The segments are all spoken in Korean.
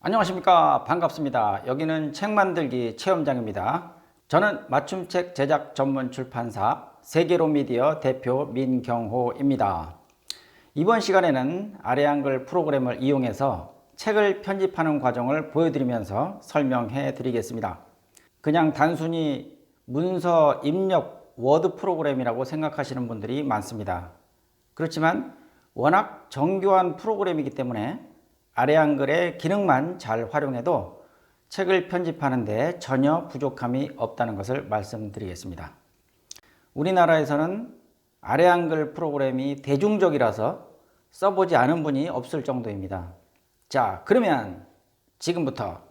안녕하십니까. 반갑습니다. 여기는 책 만들기 체험장입니다. 저는 맞춤책 제작 전문 출판사 세계로 미디어 대표 민경호입니다. 이번 시간에는 아래 한글 프로그램을 이용해서 책을 편집하는 과정을 보여드리면서 설명해 드리겠습니다. 그냥 단순히 문서 입력 워드 프로그램이라고 생각하시는 분들이 많습니다. 그렇지만 워낙 정교한 프로그램이기 때문에 아래 한글의 기능만 잘 활용해도 책을 편집하는 데 전혀 부족함이 없다는 것을 말씀드리겠습니다. 우리나라에서는 아래 한글 프로그램이 대중적이라서 써보지 않은 분이 없을 정도입니다. 자, 그러면 지금부터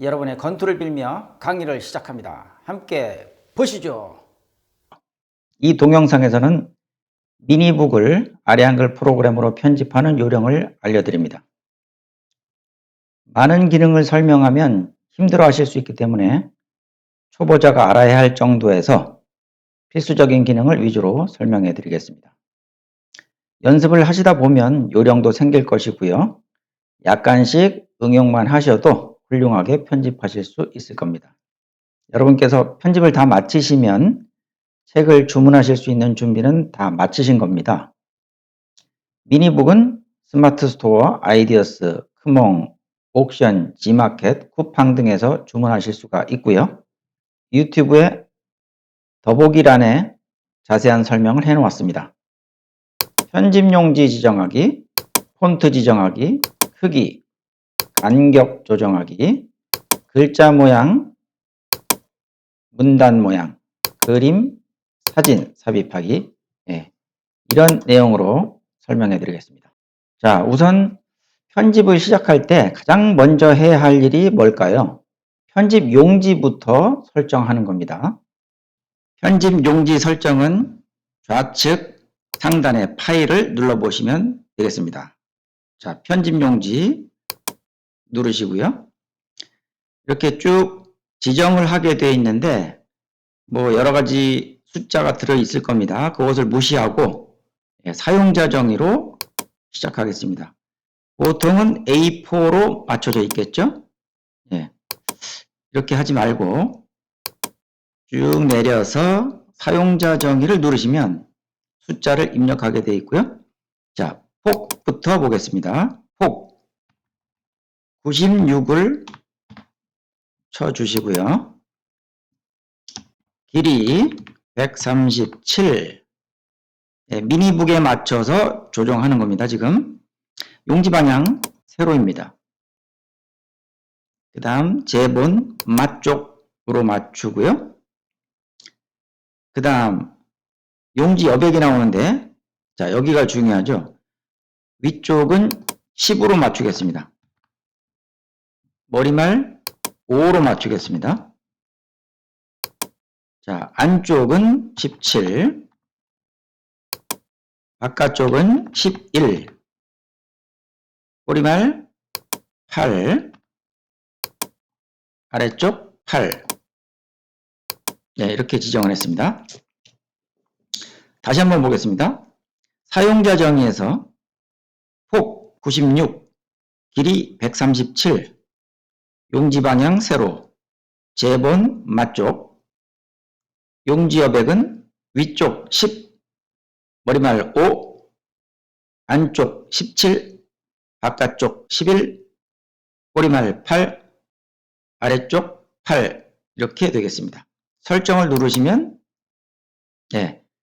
여러분의 건투를 빌며 강의를 시작합니다. 함께 보시죠. 이 동영상에서는 미니북을 아래 한글 프로그램으로 편집하는 요령을 알려드립니다. 많은 기능을 설명하면 힘들어 하실 수 있기 때문에 초보자가 알아야 할 정도에서 필수적인 기능을 위주로 설명해 드리겠습니다. 연습을 하시다 보면 요령도 생길 것이고요. 약간씩 응용만 하셔도 훌륭하게 편집하실 수 있을 겁니다. 여러분께서 편집을 다 마치시면 책을 주문하실 수 있는 준비는 다 마치신 겁니다. 미니북은 스마트 스토어, 아이디어스, 크몽, 옥션, 지마켓, 쿠팡 등에서 주문하실 수가 있고요. 유튜브에 더보기란에 자세한 설명을 해 놓았습니다. 편집 용지 지정하기, 폰트 지정하기, 크기, 간격 조정하기, 글자 모양, 문단 모양, 그림, 사진 삽입하기, 이런 내용으로 설명해 드리겠습니다. 자, 우선 편집을 시작할 때 가장 먼저 해야 할 일이 뭘까요? 편집 용지부터 설정하는 겁니다. 편집 용지 설정은 좌측 상단의 파일을 눌러보시면 되겠습니다. 자, 편집 용지 누르시고요. 이렇게 쭉 지정을 하게 되어 있는데 여러 가지 숫자가 들어 있을 겁니다. 그것을 무시하고 사용자 정의로 시작하겠습니다. 보통은 A4로 맞춰져 있겠죠? 이렇게 하지 말고 쭉 내려서 사용자 정의를 누르시면 숫자를 입력하게 되어 있고요. 자, 폭부터 보겠습니다. 폭 96을 쳐주시고요. 길이 137 미니북에 맞춰서 조정하는 겁니다. 지금 용지 방향 세로입니다. 그 다음 제본 맞쪽으로 맞추고요. 그 다음 용지 여백이 나오는데 자, 여기가 중요하죠. 위쪽은 10으로 맞추겠습니다. 머리말 5로 맞추겠습니다. 자, 안쪽은 17, 바깥쪽은 11, 꼬리말 8, 아래쪽 8. 이렇게 지정을 했습니다. 다시 한번 보겠습니다. 사용자 정의에서 폭 96, 길이 137, 용지 방향 세로, 제본 맞쪽, 용지 여백은 위쪽 10, 머리말 5, 안쪽 17, 바깥쪽 11, 꼬리말 8, 아래쪽 8 이렇게 되겠습니다. 설정을 누르시면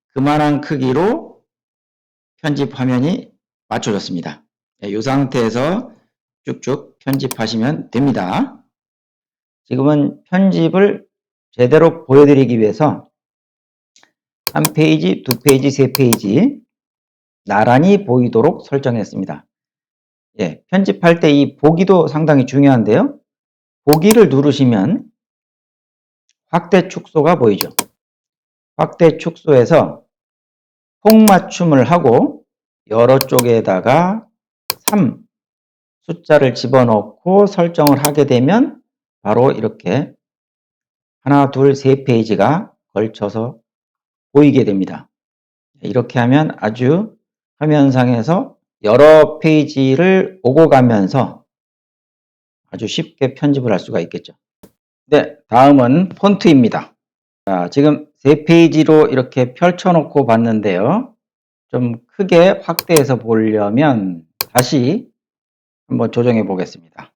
그만한 크기로 편집 화면이 맞춰졌습니다. 이 상태에서 쭉쭉 편집하시면 됩니다. 지금은 편집을 제대로 보여드리기 위해서 한 페이지, 두 페이지, 세 페이지 나란히 보이도록 설정했습니다. 편집할 때 이 보기도 상당히 중요한데요. 보기를 누르시면 확대 축소가 보이죠. 확대 축소에서 폭 맞춤을 하고 여러 쪽에다가 3 숫자를 집어넣고 설정을 하게 되면 바로 이렇게 하나, 둘, 세 페이지가 걸쳐서 보이게 됩니다. 이렇게 하면 아주 화면상에서 여러 페이지를 오고 가면서 아주 쉽게 편집을 할 수가 있겠죠. 네, 다음은 폰트입니다. 자, 지금 3페이지로 이렇게 펼쳐놓고 봤는데요. 좀 크게 확대해서 보려면 다시 한번 조정해 보겠습니다.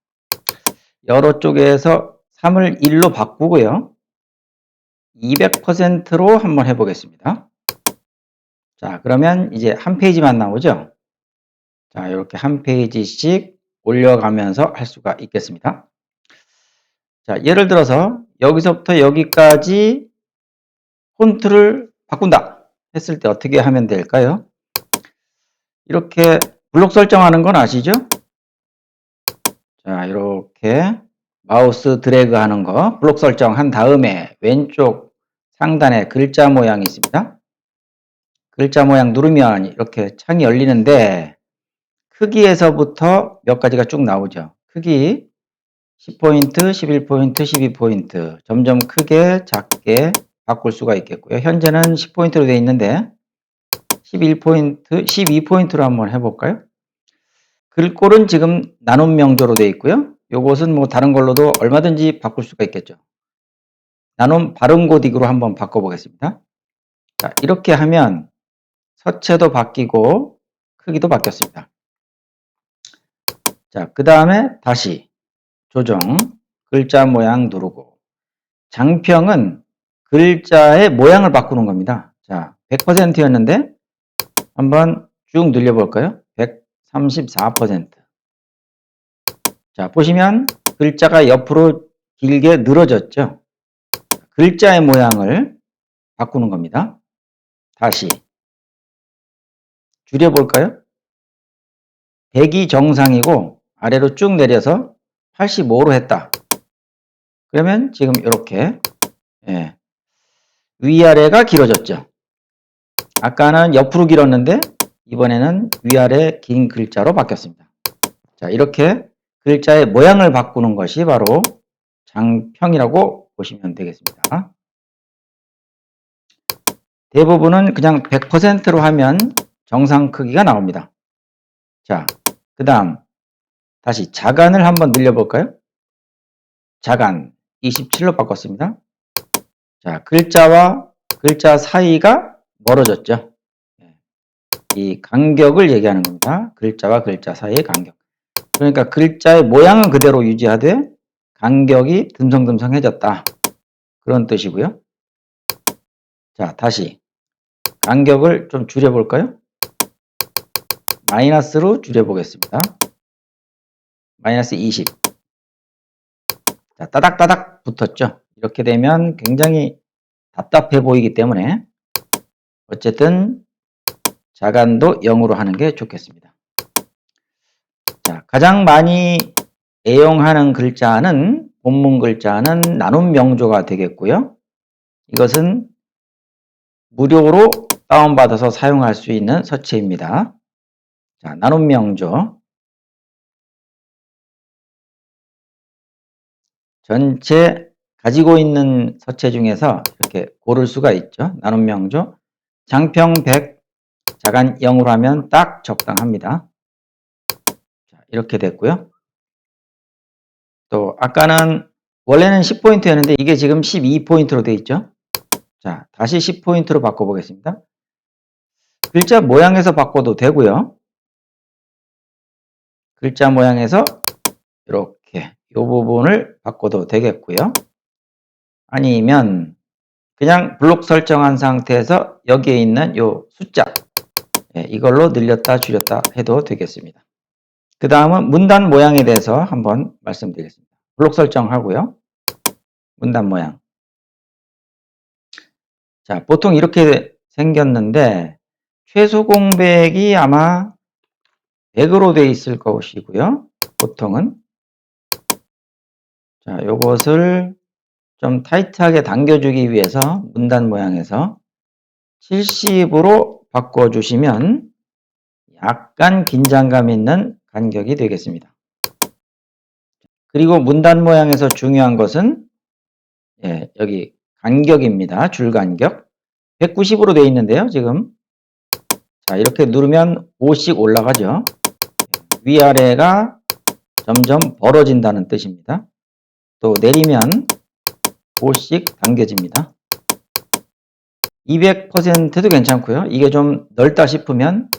여러 쪽에서 3을 1로 바꾸고요. 200%로 한번 해보겠습니다. 자, 그러면 이제 한 페이지만 나오죠? 자, 이렇게 한 페이지씩 올려가면서 할 수가 있겠습니다. 자, 예를 들어서 여기서부터 여기까지 폰트를 바꾼다 했을 때 어떻게 하면 될까요? 이렇게 블록 설정하는 건 아시죠? 자, 이렇게 마우스 드래그 하는 거 블록 설정한 다음에 왼쪽 상단에 글자 모양이 있습니다. 글자 모양 누르면 이렇게 창이 열리는데 크기에서부터 몇 가지가 쭉 나오죠. 크기 10포인트, 11포인트, 12포인트 점점 크게 작게 바꿀 수가 있겠고요. 현재는 10포인트로 되어 있는데 11포인트, 12포인트로 한번 해볼까요? 글꼴은 지금 나눔 명조로 되어 있고요. 요것은 뭐 다른 걸로도 얼마든지 바꿀 수가 있겠죠. 나눔 발음고딕으로 한번 바꿔보겠습니다. 자, 이렇게 하면 서체도 바뀌고 크기도 바뀌었습니다. 자, 그 다음에 다시 조정, 글자 모양 누르고 장평은 글자의 모양을 바꾸는 겁니다. 자, 100%였는데 한번 쭉 늘려볼까요? 134%. 자, 보시면 글자가 옆으로 길게 늘어졌죠? 글자의 모양을 바꾸는 겁니다. 다시 줄여볼까요? 100이 정상이고 아래로 쭉 내려서 85로 했다. 그러면 지금 이렇게 위아래가 길어졌죠. 아까는 옆으로 길었는데 이번에는 위아래 긴 글자로 바뀌었습니다. 자, 이렇게 글자의 모양을 바꾸는 것이 바로 장평이라고 보시면 되겠습니다. 대부분은 그냥 100%로 하면 정상 크기가 나옵니다. 자, 그 다음 다시 자간을 한번 늘려볼까요? 자간 27로 바꿨습니다. 자, 글자와 글자 사이가 멀어졌죠. 이 간격을 얘기하는 겁니다. 글자와 글자 사이의 간격. 그러니까 글자의 모양은 그대로 유지하되 간격이 듬성듬성해졌다. 그런 뜻이고요. 자, 다시 간격을 좀 줄여볼까요? 마이너스로 줄여보겠습니다. 마이너스 20. 자, 따닥따닥 붙었죠. 이렇게 되면 굉장히 답답해 보이기 때문에 어쨌든 자간도 0으로 하는 게 좋겠습니다. 자, 가장 많이 애용하는 글자는 본문 글자는 나눔 명조가 되겠고요. 이것은 무료로 다운받아서 사용할 수 있는 서체입니다. 자, 나눔 명조. 전체 가지고 있는 서체 중에서 이렇게 고를 수가 있죠. 나눔 명조. 장평 100, 자간 0으로 하면 딱 적당합니다. 자, 이렇게 됐고요. 또 아까는 원래는 10포인트였는데 이게 지금 12포인트로 되어 있죠. 자, 다시 10포인트로 바꿔보겠습니다. 글자 모양에서 바꿔도 되고요. 글자 모양에서 이렇게 이 부분을 바꿔도 되겠고요. 아니면 그냥 블록 설정한 상태에서 여기에 있는 이 숫자 이걸로 늘렸다 줄였다 해도 되겠습니다. 그 다음은 문단 모양에 대해서 한번 말씀드리겠습니다. 블록 설정하고요. 문단 모양. 자, 보통 이렇게 생겼는데 최소 공백이 아마 100으로 되어 있을 것이고요. 보통은. 자, 요것을 좀 타이트하게 당겨주기 위해서 문단 모양에서 70으로 바꿔주시면 약간 긴장감 있는 간격이 되겠습니다. 그리고 문단 모양에서 중요한 것은 여기 간격입니다. 줄 간격. 190으로 되어 있는데요. 지금 자, 이렇게 누르면 5씩 올라가죠. 위아래가 점점 벌어진다는 뜻입니다. 또 내리면 5씩 당겨집니다. 200%도 괜찮고요. 이게 좀 넓다 싶으면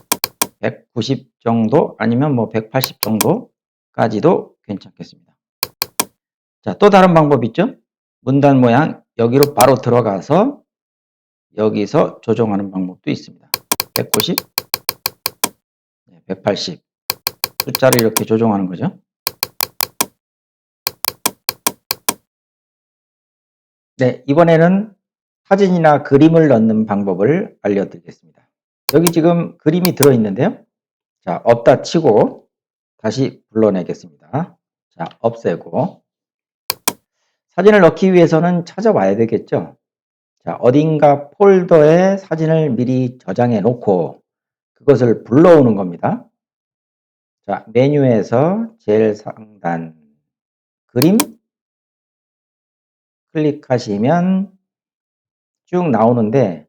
190 정도 아니면 뭐 180 정도까지도 괜찮겠습니다. 자, 또 다른 방법 있죠? 문단 모양 여기로 바로 들어가서 여기서 조정하는 방법도 있습니다. 190, 180 숫자를 이렇게 조정하는 거죠. 네, 이번에는 사진이나 그림을 넣는 방법을 알려드리겠습니다. 여기 지금 그림이 들어있는데요. 자, 없다 치고 다시 불러내겠습니다. 자, 없애고 사진을 넣기 위해서는 찾아와야 되겠죠. 자, 어딘가 폴더에 사진을 미리 저장해 놓고 그것을 불러오는 겁니다. 자, 메뉴에서 제일 상단 그림 클릭하시면 쭉 나오는데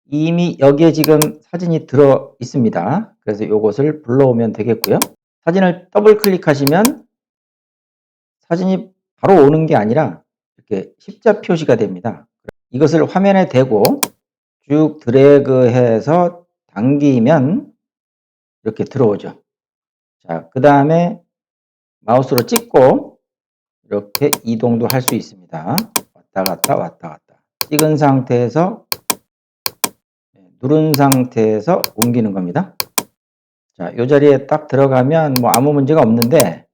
이미 여기에 지금 사진이 들어 있습니다. 그래서 이것을 불러오면 되겠고요. 사진을 더블 클릭하시면 사진이 바로 오는 게 아니라 이렇게 십자 표시가 됩니다. 이것을 화면에 대고 쭉 드래그해서 당기면 이렇게 들어오죠. 자, 그 다음에 마우스로 찍고 이렇게 이동도 할 수 있습니다. 왔다 갔다 왔다 갔다. 찍은 상태에서 누른 상태에서 옮기는 겁니다. 자, 이 자리에 딱 들어가면 뭐 아무 문제가 없는데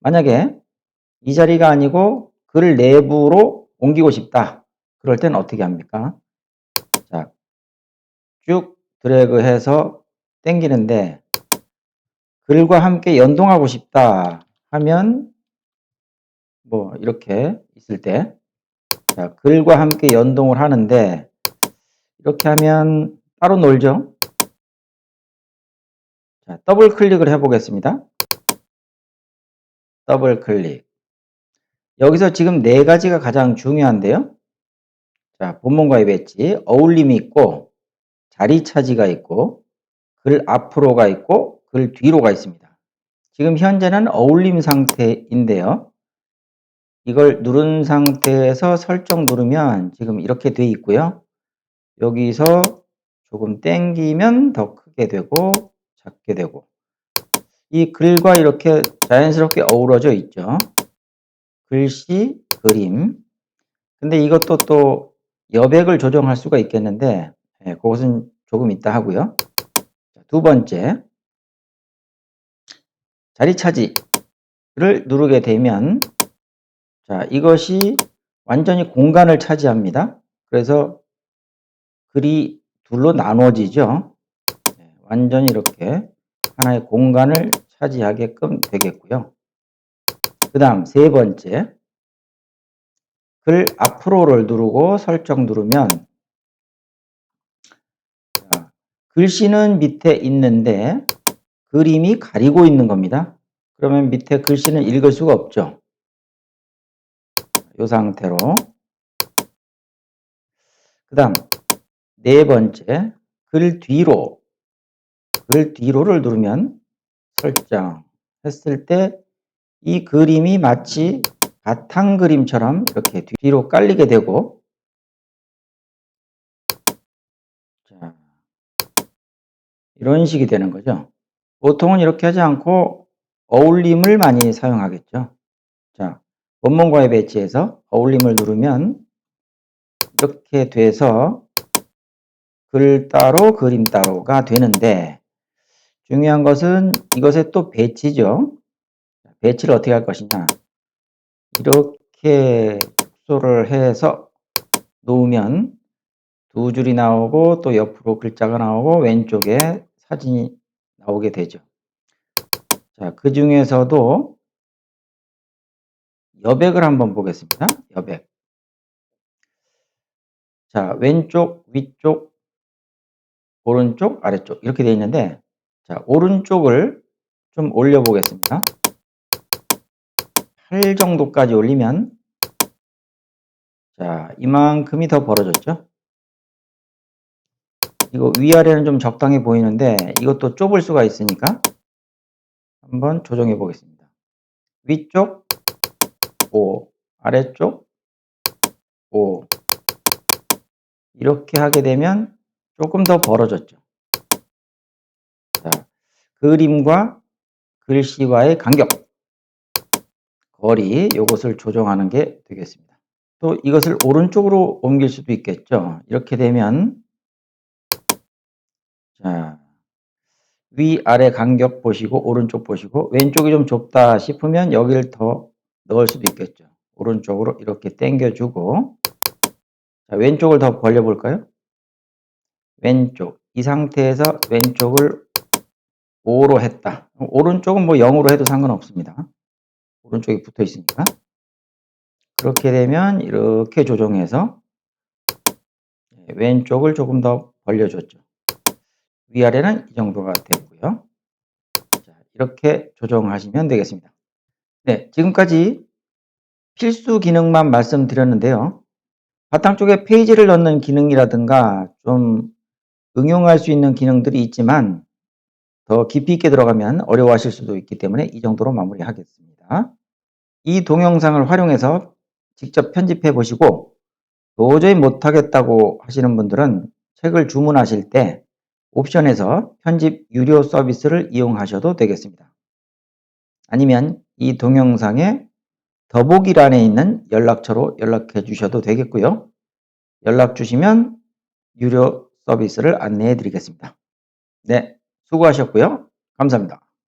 만약에 이 자리가 아니고 글 내부로 옮기고 싶다. 그럴 때는 어떻게 합니까? 자, 쭉 드래그해서 당기는데 글과 함께 연동하고 싶다 하면 뭐 이렇게 있을 때 자, 글과 함께 연동을 하는데 이렇게 하면 따로 놀죠. 자, 더블 클릭을 해 보겠습니다. 더블 클릭. 여기서 지금 네 가지가 가장 중요한데요. 자, 본문과의 배치, 어울림이 있고 자리 차지가 있고 글 앞으로가 있고 글 뒤로가 있습니다. 지금 현재는 어울림 상태인데요. 이걸 누른 상태에서 설정 누르면 지금 이렇게 돼 있고요. 여기서 조금 당기면 더 크게 되고 작게 되고 이 글과 이렇게 자연스럽게 어우러져 있죠. 글씨, 그림. 근데 이것도 또 여백을 조정할 수가 있겠는데 그것은 조금 이따 하고요. 두 번째, 자리 차지를 누르게 되면 자, 이것이 완전히 공간을 차지합니다. 그래서 글이 둘로 나눠지죠. 완전히 이렇게 하나의 공간을 차지하게끔 되겠고요. 그 다음 세 번째, 글 앞으로를 누르고 설정 누르면 자, 글씨는 밑에 있는데 그림이 가리고 있는 겁니다. 그러면 밑에 글씨는 읽을 수가 없죠. 이 상태로 그 다음 네 번째, 글 뒤로를 누르면 설정했을 때 이 그림이 마치 바탕 그림처럼 이렇게 뒤로 깔리게 되고 자, 이런 식이 되는 거죠. 보통은 이렇게 하지 않고 어울림을 많이 사용하겠죠. 자, 원문과의 배치에서 어울림을 누르면 이렇게 돼서 글 따로 그림 따로가 되는데 중요한 것은 이것의 또 배치죠. 배치를 어떻게 할 것이냐. 이렇게 축소를 해서 놓으면 두 줄이 나오고 또 옆으로 글자가 나오고 왼쪽에 사진이 나오게 되죠. 자, 그 중에서도 여백을 한번 보겠습니다. 여백. 자, 왼쪽, 위쪽, 오른쪽, 아래쪽 이렇게 되어 있는데 자, 오른쪽을 좀 올려 보겠습니다. 8 정도까지 올리면 자, 이만큼이 더 벌어졌죠. 이거 위아래는 좀 적당히 보이는데 이것도 좁을 수가 있으니까 한번 조정해 보겠습니다. 위쪽 5, 아래쪽 5. 이렇게 하게 되면 조금 더 벌어졌죠. 자, 그림과 글씨와의 간격, 거리, 이것을 조정하는 게 되겠습니다. 또 이것을 오른쪽으로 옮길 수도 있겠죠. 이렇게 되면 자, 위아래 간격 보시고 오른쪽 보시고 왼쪽이 좀 좁다 싶으면 여기를 더 넣을 수도 있겠죠. 오른쪽으로 이렇게 당겨주고 자, 왼쪽을 더 벌려 볼까요? 왼쪽 이 상태에서 왼쪽을 5로 했다. 오른쪽은 뭐 0으로 해도 상관없습니다. 오른쪽이 붙어 있으니까. 그렇게 되면 이렇게 조정해서 왼쪽을 조금 더 벌려줬죠. 위아래는 이 정도가 되고요. 자, 이렇게 조정하시면 되겠습니다. 네, 지금까지 필수 기능만 말씀드렸는데요. 바탕 쪽에 페이지를 넣는 기능이라든가 좀 응용할 수 있는 기능들이 있지만 더 깊이 있게 들어가면 어려워하실 수도 있기 때문에 이 정도로 마무리하겠습니다. 이 동영상을 활용해서 직접 편집해 보시고 도저히 못하겠다고 하시는 분들은 책을 주문하실 때 옵션에서 편집 유료 서비스를 이용하셔도 되겠습니다. 아니면 이 동영상의 더보기란에 있는 연락처로 연락해 주셔도 되겠고요. 연락 주시면 유료 서비스를 안내해 드리겠습니다. 네, 수고하셨고요. 감사합니다.